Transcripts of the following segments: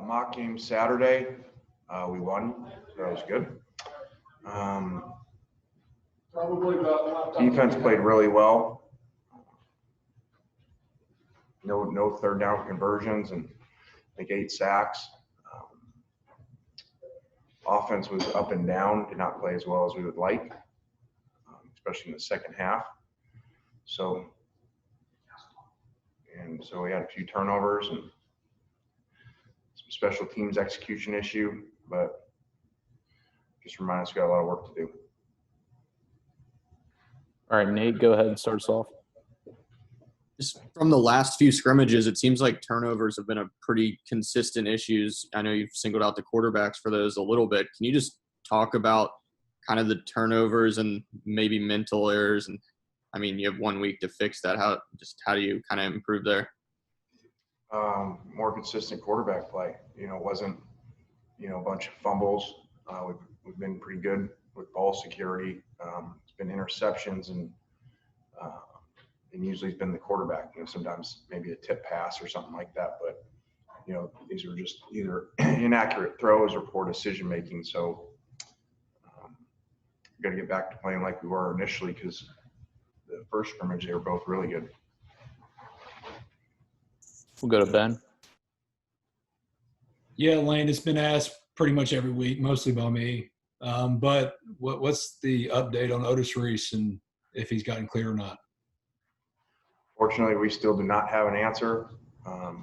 Mock game Saturday. We won, so that was good. Defense played really well. No third down conversions and I think 8 sacks. Offense was up and down, did not play as well as we would like, especially in the second half. So we had a few turnovers and some special teams execution issue, but just remind us we got a lot of work to do. All right, Nate, go ahead and start us off. Just from the last few scrimmages, it seems like turnovers have been a pretty consistent issues. I know you've singled out the quarterbacks for those a little bit. Can you just talk about kind of the turnovers and maybe mental errors? And I mean, you have 1 week to fix that. How do you kind of improve there? More consistent quarterback play. It wasn't, a bunch of fumbles. We've been pretty good with ball security. It's been interceptions and usually it's been the quarterback. Sometimes maybe a tip pass or something like that. But these are just either inaccurate throws or poor decision making. So we've got to get back to playing like we were initially because the first scrimmage they were both really good. We'll go to Ben. Yeah, Lane, it's been asked pretty much every week, mostly by me. But what's the update on Otis Reese and if he's gotten clear or not? Fortunately, we still do not have an answer.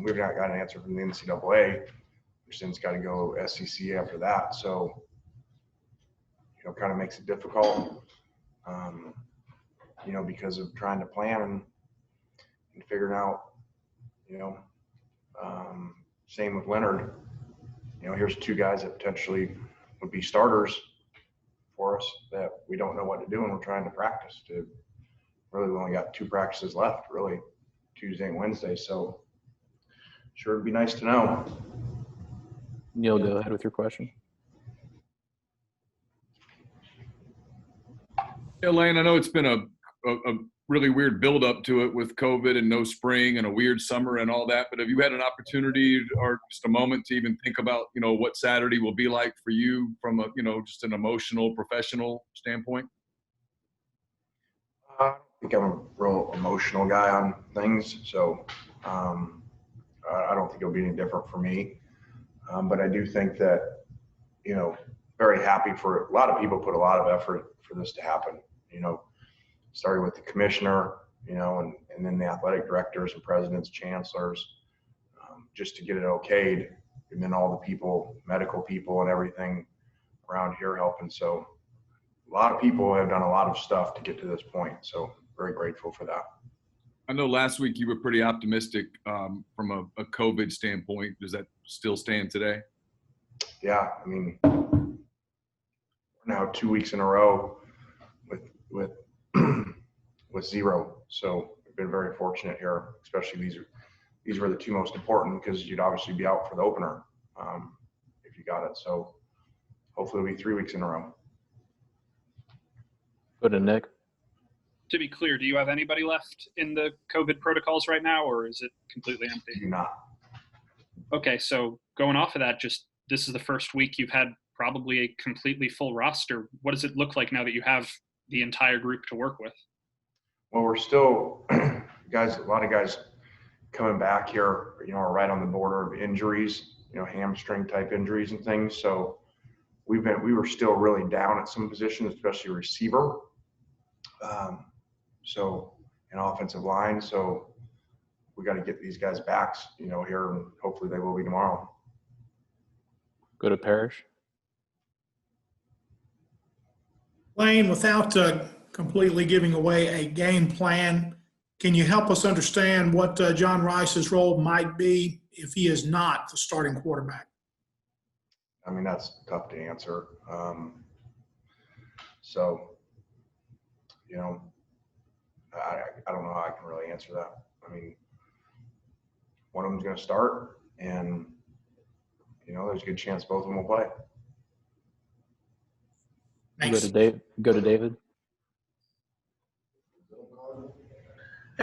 We've not got an answer from the NCAA, which then's got to go SEC after that. So, kind of makes it difficult, because of trying to plan and figuring out, same with Leonard. Here's 2 guys that potentially would be starters for us that we don't know what to do and we're trying to practice to. Really, we only got 2 practices left, really, Tuesday and Wednesday. So, sure, it'd be nice to know. Neil, go ahead with your question. Yeah, Lane, I know it's been a really weird build-up to it with COVID and no spring and a weird summer and all that. But have you had an opportunity or just a moment to even think about, what Saturday will be like for you from a, just an emotional, professional standpoint? I think I'm a real emotional guy on things, so I don't think it'll be any different for me. But I do think that, very happy for a lot of people put a lot of effort for this to happen. Starting with the commissioner, and then the athletic directors and presidents, chancellors, just to get it okayed, and then all the people, medical people and everything around here helping. So a lot of people have done a lot of stuff to get to this point. So very grateful for that. I know last week you were pretty optimistic from a COVID standpoint. Does that still stand today? Yeah, I mean, we're now 2 weeks in a row with 0. So we've been very fortunate here, especially these were the 2 most important because you'd obviously be out for the opener if you got it. So hopefully it'll be 3 weeks in a row. Go to Nick. To be clear, do you have anybody left in the COVID protocols right now, or is it completely empty? Do not. Okay, so going off of that, this is the first week you've had probably a completely full roster. What does it look like now that you have the entire group to work with? Well, we're still guys. A lot of guys coming back here, are right on the border of injuries, hamstring type injuries and things. So we were still really down at some positions, especially receiver. So an offensive line. So we got to get these guys back, here, and hopefully they will be tomorrow. Go to Parrish. Lane, without completely giving away a game plan, can you help us understand what John Rice's role might be if he is not the starting quarterback? I mean, that's tough to answer. I don't know how I can really answer that. I mean, one of them's going to start, and, there's a good chance both of them will play. Thanks. Go to David.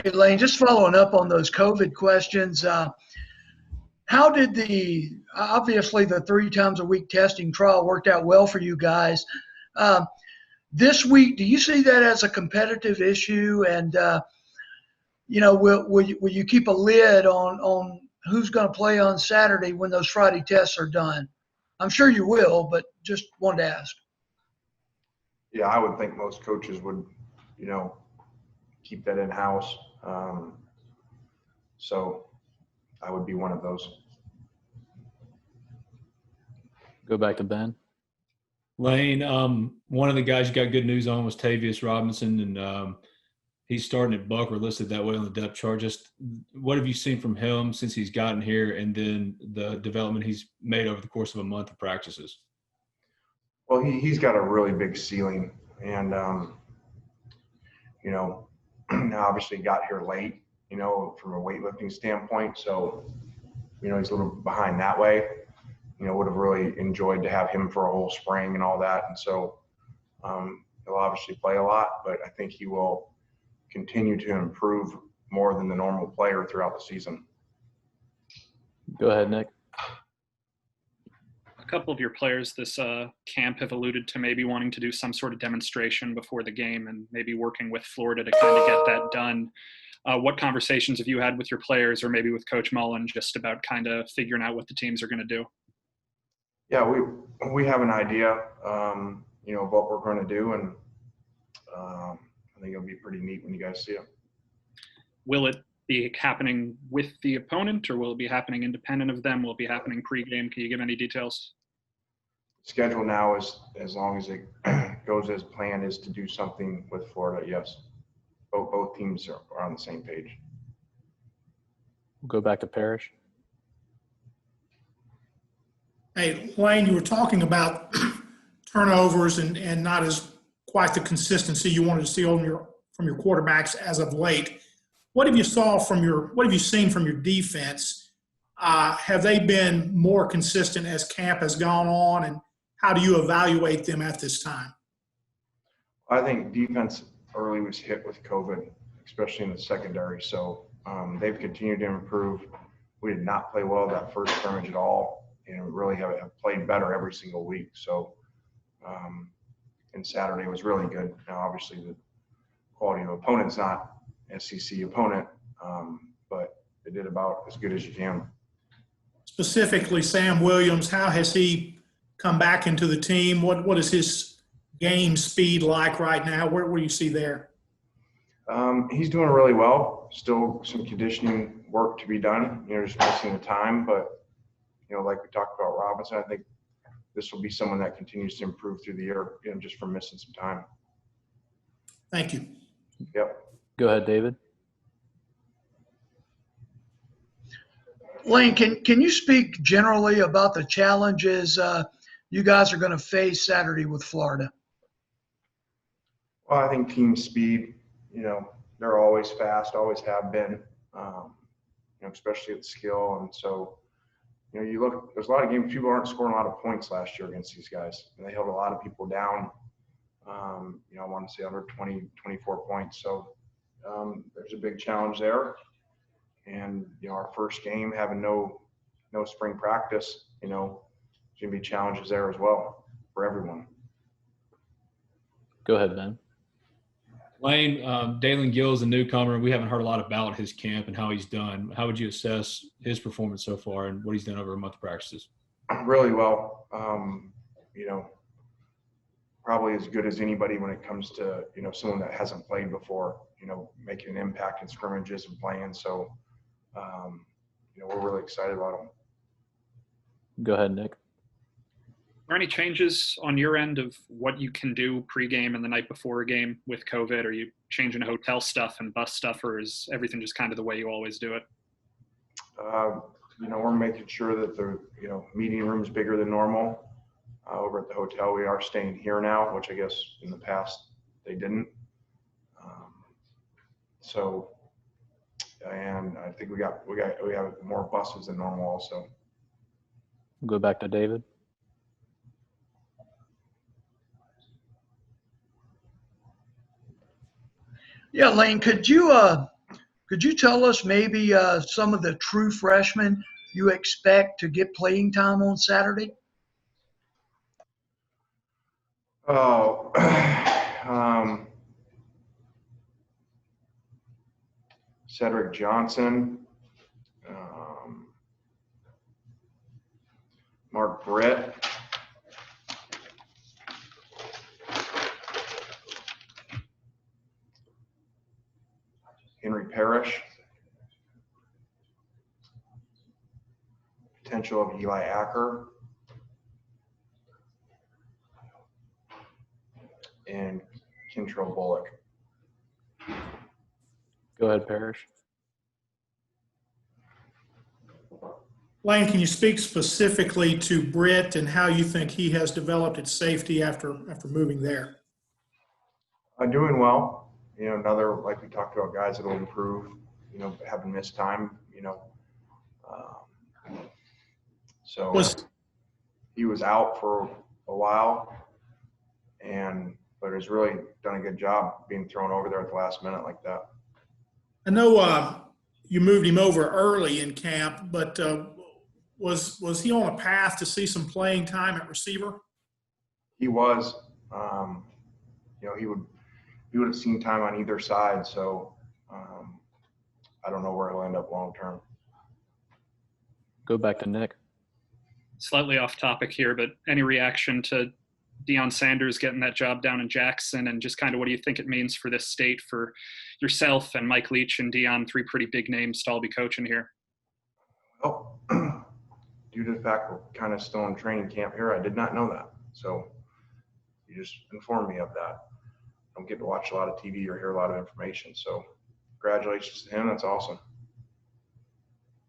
Hey, Lane, just following up on those COVID questions. How did the obviously the 3 times a week testing trial worked out well for you guys. This week, do you see that as a competitive issue? And, will you keep a lid on who's going to play on Saturday when those Friday tests are done? I'm sure you will, but just wanted to ask. Yeah, I would think most coaches would, keep that in-house. So I would be one of those. Go back to Ben. Lane, one of the guys you got good news on was Tavius Robinson, and he's starting at Buck, or listed that way on the depth chart. Just what have you seen from him since he's gotten here, and then the development he's made over the course of a month of practices? Well, he's got a really big ceiling, and obviously got here late, from a weightlifting standpoint. So, he's a little behind that way. Would have really enjoyed to have him for a whole spring and all that. And so he'll obviously play a lot, but I think he will continue to improve more than the normal player throughout the season. Go ahead, Nick. A couple of your players this camp have alluded to maybe wanting to do some sort of demonstration before the game and maybe working with Florida to kind of get that done. What conversations have you had with your players, or maybe with Coach Mullen, just about kind of figuring out what the teams are going to do? Yeah, we have an idea, of what we're going to do, and I think it'll be pretty neat when you guys see it. Will it be happening with the opponent, or will it be happening independent of them? Will it be happening pregame? Can you give any details? Schedule now is, as long as it goes as planned, is to do something with Florida. Yes, both teams are on the same page. We'll go back to Parrish. Hey, Lane, you were talking about turnovers and not as quite the consistency you wanted to see from your quarterbacks as of late. What have you seen from your defense? Have they been more consistent as camp has gone on, and how do you evaluate them at this time? I think defense early was hit with COVID, especially in the secondary. So they've continued to improve. We did not play well that first scrimmage at all, and really have played better every single week. So, and Saturday was really good. Now, obviously, the quality of opponent's not SEC opponent, but they did about as good as you can. Specifically, Sam Williams, how has he come back into the team? What is his game speed like right now? Where do you see there? He's doing really well. Still some conditioning work to be done. Just missing the time, but like we talked about Robinson, I think this will be someone that continues to improve through the year, just from missing some time. Thank you. Yep. Go ahead, David. Lane, can you speak generally about the challenges you guys are going to face Saturday with Florida? Well, I think team speed, they're always fast, always have been, especially at skill. And so, you look, there's a lot of games, people aren't scoring a lot of points last year against these guys. And they held a lot of people down, I want to say under 20, 24 points. So there's a big challenge there. And, our first game, having no spring practice, there's going to be challenges there as well for everyone. Go ahead, Ben. Lane, Dalen Gill's a newcomer. We haven't heard a lot about his camp and how he's done. How would you assess his performance so far and what he's done over a month of practices? Really well. Probably as good as anybody when it comes to, someone that hasn't played before, making an impact in scrimmages and playing. So, we're really excited about him. Go ahead, Nick. Are there any changes on your end of what you can do pregame and the night before a game with COVID? Are you changing hotel stuff and bus stuff, or is everything just kind of the way you always do it? We're making sure that the, meeting room's bigger than normal. Over at the hotel, we are staying here now, which I guess in the past they didn't. And I think we have more buses than normal also. We'll go back to David. Yeah, Lane, could you tell us maybe some of the true freshmen you expect to get playing time on Saturday? Oh, Cedric Johnson, Mark Britt, Henry Parrish, potential of Eli Acker, and Kintrell Bullock. Go ahead, Parrish. Lane, can you speak specifically to Britt and how you think he has developed at safety after moving there? Doing well. You know, another, like we talked about, guys that will improve, you know, having missed time, you know. So he was out for a while, but has really done a good job being thrown over there at the last minute like that. I know you moved him over early in camp, but was he on a path to see some playing time at receiver? He was. You know, he would have seen time on either side. So I don't know where he'll end up long term. Go back to Nick. Slightly off topic here, but any reaction to Deion Sanders getting that job down in Jackson, and just kind of what do you think it means for this state, for yourself and Mike Leach and Deion, three pretty big names to all be coaching here? Well, due to the fact we're kind of still in training camp here, I did not know that. So you just informed me of that. I don't get to watch a lot of TV or hear a lot of information. So congratulations to him. That's awesome.